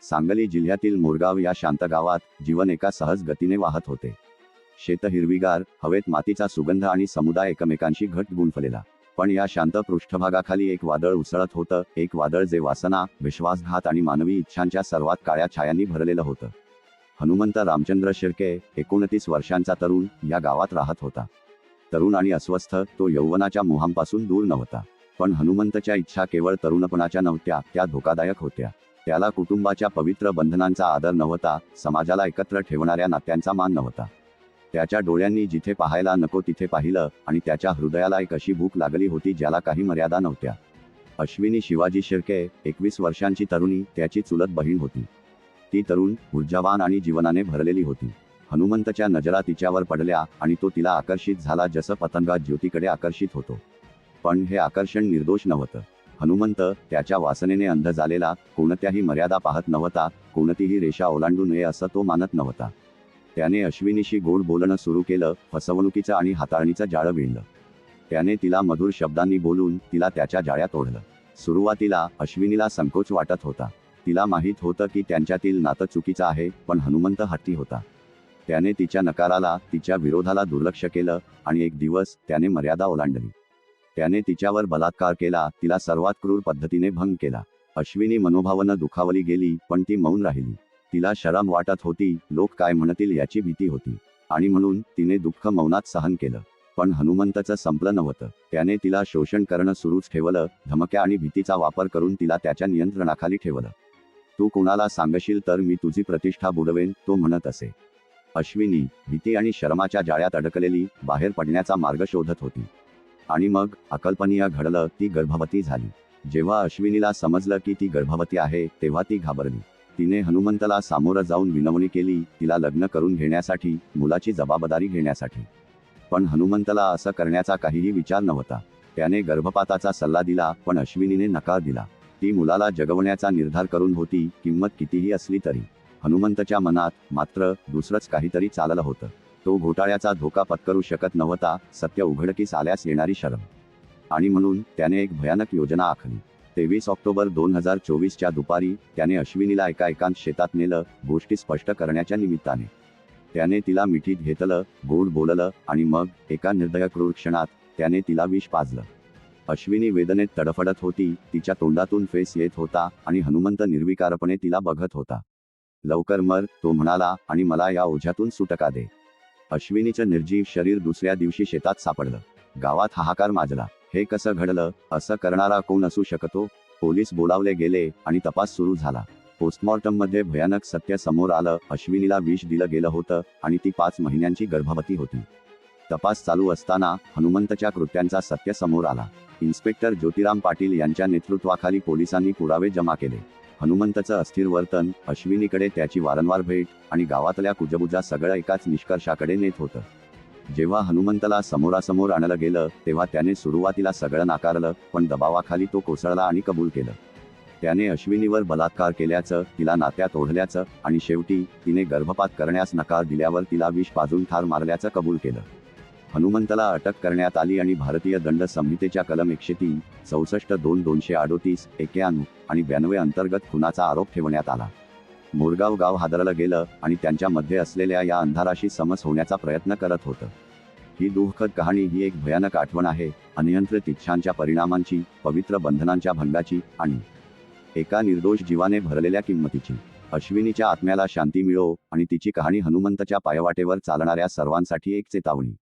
सांगली जिल्ह्यातील मोरगाव या शांत गावात जीवन एका सहज गतीने वाहत होते. शेत हिरवीगार, हवेत मातीचा सुगंध आणि समुदाय एकमेकांशी घट्ट गुंफलेला. पण या शांत पृष्ठभागाखाली एक वादळ उसळत होतं, एक वादळ जे वासना, विश्वासघात आणि मानवी इच्छांच्या सर्वात काळ्या छायांनी भरलेलं होतं. हनुमंत रामचंद्र शिर्के, 29 वर्षांचा तरुण, या गावात राहत होता. तरुण आणि अस्वस्थ, तो यौवनाच्या मोहांपासून दूर नव्हता. पण हनुमंतच्या इच्छा केवळ तरुणपणाच्या नव्हत्या, त्या धोकादायक होत्या. त्याला कुटुंबाच्या पवित्र बंधनांचा आदर नव्हता, समाजाला एकत्र ठेवणाऱ्या नात्यांचा मान नव्हता. त्याच्या डोळ्यांनी जिथे पाहायला नको तिथे पाहिलं आणि त्याच्या हृदयाला एक अशी भूक लागली होती ज्याला काही मर्यादा नव्हत्या. अश्विनी शिवाजी शिर्के, 21 वर्षांची तरुणी, त्याची चुलत बहीण होती. ती तरुण, ऊर्जावान आणि जीवनाने भरलेली होती. हनुमंतच्या नजरा तिच्यावर पडल्या आणि तो तिला आकर्षित झाला जसं पतंगा ज्योतीकडे आकर्षित होतो. पण हे आकर्षण निर्दोष नव्हतं. हनुमंत, त्याच्या वासनेने अंध झालेला, कोणत्याही मर्यादा पाहत नव्हता, कोणतीही रेषा ओलांडू नये असं तो मानत नव्हता. त्याने अश्विनीशी गोड बोलणं सुरू केलं, फसवणुकीचं आणि हाताळणीचं जाळं विणलं. त्याने तिला मधुर शब्दांनी बोलून तिला त्याच्या जाळ्यात ओढलं. सुरुवातीला अश्विनीला संकोच वाटत होता. तिला माहीत होतं की त्यांच्यातील नातं चुकीचं आहे, पण हनुमंत हट्टी होता. त्याने तिच्या नकाराला, तिच्या विरोधाला दुर्लक्ष केलं आणि एक दिवस त्याने मर्यादा ओलांडली. त्याने तिच्यावर बलात्कार केला, तिला सर्वात क्रूर पद्धतीने भंग केला. अश्विनी मनोभावानं दुखावली गेली, पण ती मौन राहिली. तिला शरम वाटत होती, लोक काय म्हणतील याची भीती होती, आणि म्हणून तिने दुःख मौनात सहन केलं. पण हनुमंतचं संपलं नव्हतं. त्याने तिला शोषण करणं सुरूच ठेवलं, धमक्या आणि भीतीचा वापर करून तिला त्याच्या नियंत्रणाखाली ठेवलं. तू कोणाला सांगशील तर मी तुझी प्रतिष्ठा बुडवेन, तो म्हणत असे. अश्विनी, भीती आणि शरमाच्या जाळ्यात अडकलेली, बाहेर पडण्याचा मार्ग शोधत होती. आणि मग अकल्पनीय घडलं, ती गर्भवती झाली. जेव्हा अश्विनीला समजलं की ती गर्भवती आहे, तेव्हा ती घाबरली. तिने हनुमंतला सामोरं जाऊन विनवणी केली, तिला लग्न करून घेण्यासाठी, मुलाची जबाबदारी घेण्यासाठी. पण हनुमंतला असं करण्याचा काहीही विचार नव्हता. त्याने गर्भपाताचा सल्ला दिला, पण अश्विनीने नकार दिला. ती मुलाला जगवण्याचा निर्धार करून होती, किंमत कितीही असली तरी. हनुमंतच्या मनात मात्र दुसरंच काहीतरी चाललं होतं. तो घोटाळ्याचा धोका पत्करू शकत नव्हता, सत्य उघडकीस आल्यास येणारी शरम. आणि म्हणून त्याने एक भयानक योजना आखली. 23 ऑक्टोबर 2024च्या दुपारी त्याने अश्विनीला एका एकांत शेतात नेलं, गोष्टी स्पष्ट करण्याच्या निमित्ताने. त्याने तिला मिठीत घेतलं, गोड बोललं आणि मग एका निर्दय क्रूर क्षणात त्याने तिला विष पाजलं. अश्विनी वेदनेत तडफडत होती, तिच्या तोंडातून फेस येत होता आणि हनुमंत निर्विकारपणे तिला बघत होता. लवकर मर, तो म्हणाला, आणि मला या ओझ्यातून सुटका दे. अश्विनीचं निर्जीव शरीर दुसऱ्या दिवशी शेतात सापडलं. गावात हाहाकार माजला. हे कसं घडलं? असं करणारा कोण असू शकतो? पोलीस बोलावले गेले आणि तपास सुरू झाला. पोस्टमॉर्टममध्ये भयानक सत्य समोर आलं. अश्विनीला विष दिलं गेलं होतं आणि ती 5 महिन्यांची गर्भवती होती. तपास चालू असताना हनुमंतच्या कृत्यांचा सत्य समोर आला. इन्स्पेक्टर ज्योतिराम पाटील यांच्या नेतृत्वाखाली पोलिसांनी पुरावे जमा केले. हनुमंतचं अस्थिर वर्तन, अश्विनीकडे त्याची वारंवार भेट आणि गावातल्या कुजबुजा सगळं एकाच निष्कर्षाकडे नेत होतं. जेव्हा हनुमंतला समोरासमोर आणलं गेलं, तेव्हा त्याने सुरुवातीला सगळं नाकारलं, पण दबावाखाली तो कोसळला आणि कबूल केलं. त्याने अश्विनीवर बलात्कार केल्याचं, तिला नात्यात ओढल्याचं आणि शेवटी तिने गर्भपात करण्यास नकार दिल्यावर तिला विष पाजून ठार मारल्याचं कबूल केलं. हनुमंतला अटक करण्यात आली आणि भारतीय दंड संहितेच्या कलम 103, 64, 2, 238, 91 आणि 92 अंतर्गत खुनाचा आरोप ठेवण्यात आला. मोरगाव गाव हादरलं गेलं आणि त्यांच्यामध्ये असलेल्या या अंधाराशी समस होण्याचा प्रयत्न करत होतं. ही दुःखद कहाणी ही एक भयानक आठवण आहे, अनियंत्रित इच्छांच्या परिणामांची, पवित्र बंधनांच्या भंगाची आणि एका निर्दोष जीवाने भरलेल्या किंमतीची. अश्विनीच्या आत्म्याला शांती मिळो आणि तिची कहाणी हनुमंतच्या पायवाटेवर चालणाऱ्या सर्वांसाठी एक चेतावणी.